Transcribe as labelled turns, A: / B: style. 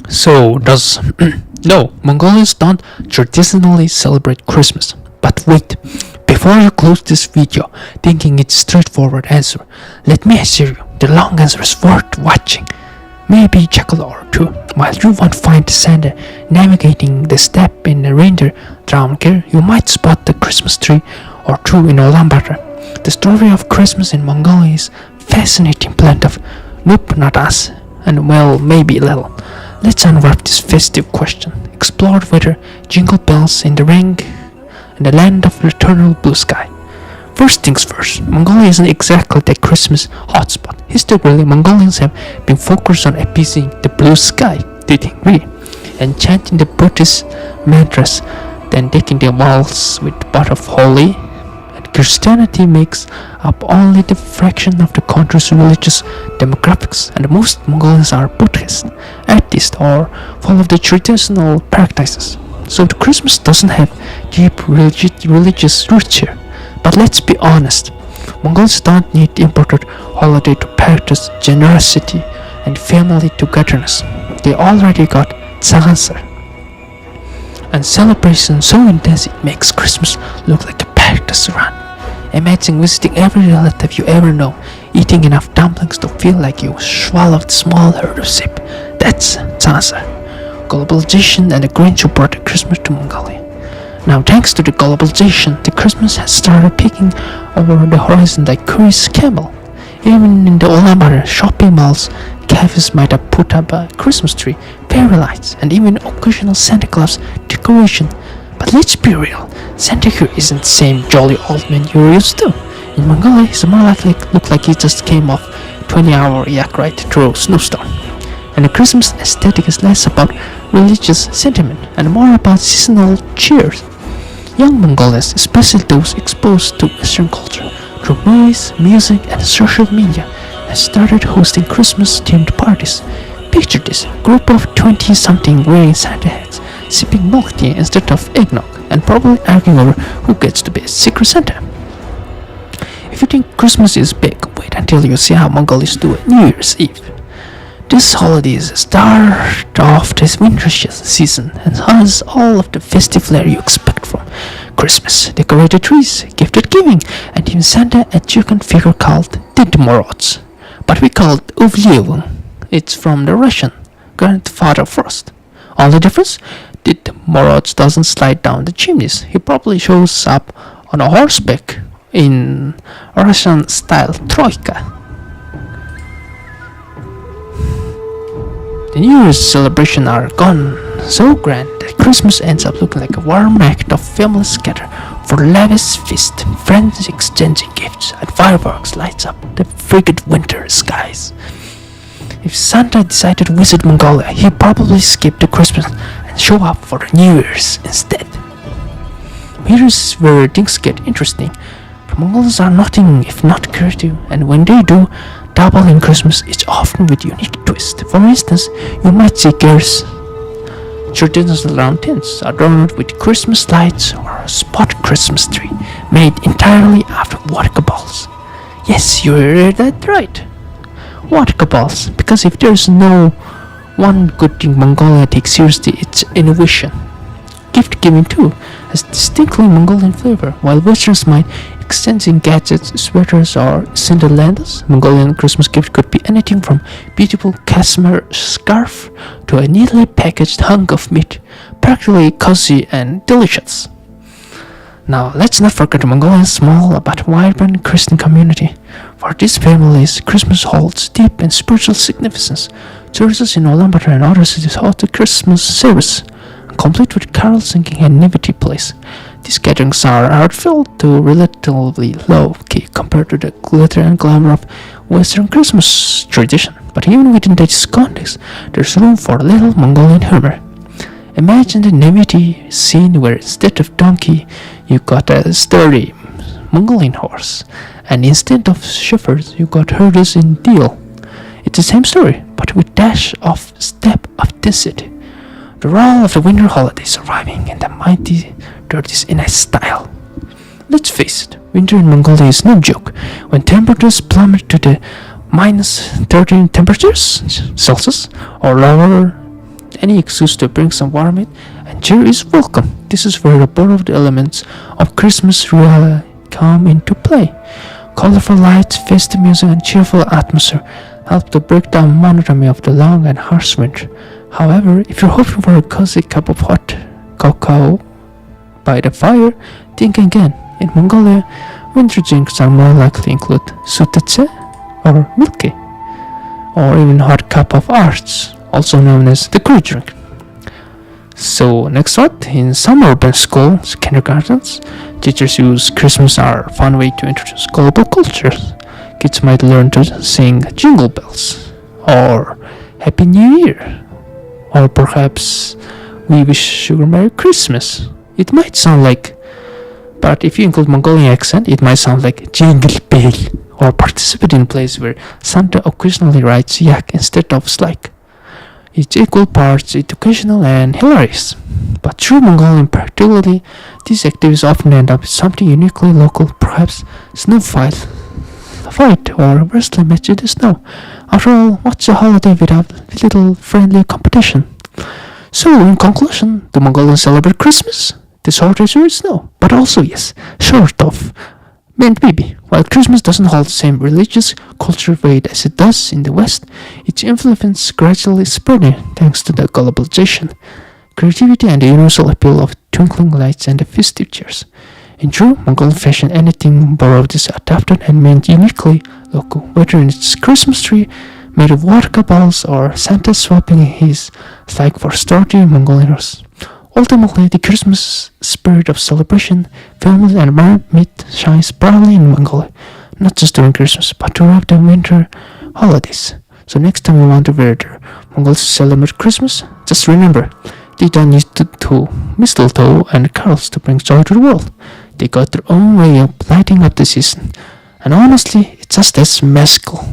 A: So, does. No, Mongolians don't traditionally celebrate Christmas. But wait, before you close this video thinking it's a straightforward answer, let me assure you the long answer is worth watching. Maybe chuckle or two while you won't find Santa navigating the step in the reindeer drawn gear. You might spot the Christmas tree or two in Ulaanbaatar. The story of Christmas in Mongolia is fascinating blend of nope, not us, and well, maybe a little. Let's unwrap this festive question. Explore whether jingle bells in the ring and the land of eternal blue sky. First things first, Mongolia isn't exactly the Christmas hotspot. Historically, Mongolians have been focused on appeasing the blue sky to a degree, and chanting the Buddhist mantras, then decking their walls with pot of holy. And Christianity makes up only the fraction of the country's religious demographics, and most Mongolians are Buddhist, atheist, or follow the traditional practices. So the Christmas doesn't have deep religious roots here. But let's be honest, Mongols don't need imported holiday to practice generosity and family togetherness. They already got Tsaganser. And celebration so intense it makes Christmas look like a practice run. Imagine visiting every relative you ever know, eating enough dumplings to feel like you swallowed a small herd of sheep. That's Tsaganser. Globalization and the Grinch who brought Christmas to Mongolia. Now, thanks to the globalization, the Christmas has started peeking over the horizon like curious camel. Even in the Ulaanbaatar shopping malls, cafes might have put up a Christmas tree, fairy lights, and even occasional Santa Claus decoration. But let's be real, Santa here isn't the same jolly old man you're used to. In Mongolia, he's more likely look like he just came off 20-hour yak ride through a snowstorm. And the Christmas aesthetic is less about religious sentiment and more about seasonal cheer. Young Mongolians, especially those exposed to Western culture through movies, music, and social media, have started hosting Christmas-themed parties. Picture this: group of 20-something wearing Santa hats, sipping milk tea instead of eggnog, and probably arguing over who gets to be a Secret Santa. If you think Christmas is big, wait until you see how Mongols do it New Year's Eve. This holiday is the start of the winter season and has all of the festive flair you expect from Christmas. Decorated trees, gifted giving, and even Santa a chicken figure called Did but we call it Uvlievun. It's from the Russian grandfather first. Only difference? Did doesn't slide down the chimneys. He probably shows up on a horseback in Russian style troika. The New Year's celebrations are gone so grand that Christmas ends up looking like a warm act of families scatter for lavish feast, friends exchanging gifts, and fireworks lights up the frigid winter skies. If Santa decided to visit Mongolia, he'd probably skip the Christmas and show up for the New Year's instead. Here's where things get interesting. The Mongols are nothing if not creative, and when they do double in Christmas, it's often with unique twist. For instance, you might see girls' traditional lanterns adorned with Christmas lights or a spot Christmas tree made entirely out of vodka balls. Yes, you heard that right. Vodka balls, because if there's no one good thing Mongolia takes seriously, it's innovation. Gift giving too has distinctly Mongolian flavor, while Westerns might exchanging gadgets, sweaters, or cinderlandas. Mongolian Christmas gift could be anything from beautiful cashmere scarf to a neatly packaged hunk of meat, practically cozy and delicious. Now, let's not forget the Mongolian small but vibrant Christian community. For these families, Christmas holds deep and spiritual significance. Churches in Ulaanbaatar and other cities host a Christmas service, complete with carol singing and nativity plays. These gatherings are heartfelt to relatively low-key compared to the glitter and glamour of Western Christmas tradition. But even within this context, there's room for a little Mongolian humor. Imagine the nativity scene where instead of donkey, you got a sturdy Mongolian horse, and instead of shepherds, you got herders in deal. It's the same story, but with dash of step authenticity. The role of the winter holidays arriving in the mighty 30s in a style. Let's face it, winter in Mongolia is no joke. When temperatures plummet to the minus 13 temperatures Celsius or lower, Any excuse to bring some warmth and cheer is welcome. This is where both of the elements of Christmas really come into play. Colorful lights, festive music, and cheerful atmosphere help to break down monotony of the long and harsh winter. However, if you're hoping for a cozy cup of hot cocoa by the fire, think again. In Mongolia, winter drinks are more likely to include sutetse or milky, or even hot cup of arts, also known as the curry drink. So next one, in some urban schools, kindergartens, teachers use Christmas as a fun way to introduce global cultures. Kids might learn to sing jingle bells, or Happy New Year, or perhaps we wish you a Merry Christmas. It might sound like, but if you include Mongolian accent, it might sound like jingle bell, or participate in plays where Santa occasionally writes yak instead of slag. It's equal parts educational and hilarious. But through Mongolian practicality, these activities often end up with something uniquely local, perhaps snow fight, or wrestling match in the snow. After all, what's a holiday without a little friendly competition? So, in conclusion, do Mongolians celebrate Christmas? The short answer is no, but also yes, sort of. And maybe, while Christmas doesn't hold the same religious cultural weight as it does in the West, its influence gradually spreading thanks to the globalization, creativity, and the universal appeal of twinkling lights and the festive cheers. In true Mongolian fashion, anything borrowed is adapted and made uniquely local, whether it's Christmas tree made of vodka balls or Santa swapping his flag for sturdy Mongolians. Ultimately, the Christmas spirit of celebration, family, and environment shines brightly in Mongolia, not just during Christmas, but throughout the winter holidays. So next time you want to visit Mongols celebrate Christmas, just remember, they don't need to mistletoe and carols to bring joy to the world. They got their own way of lighting up the season, and honestly, it's just as magical.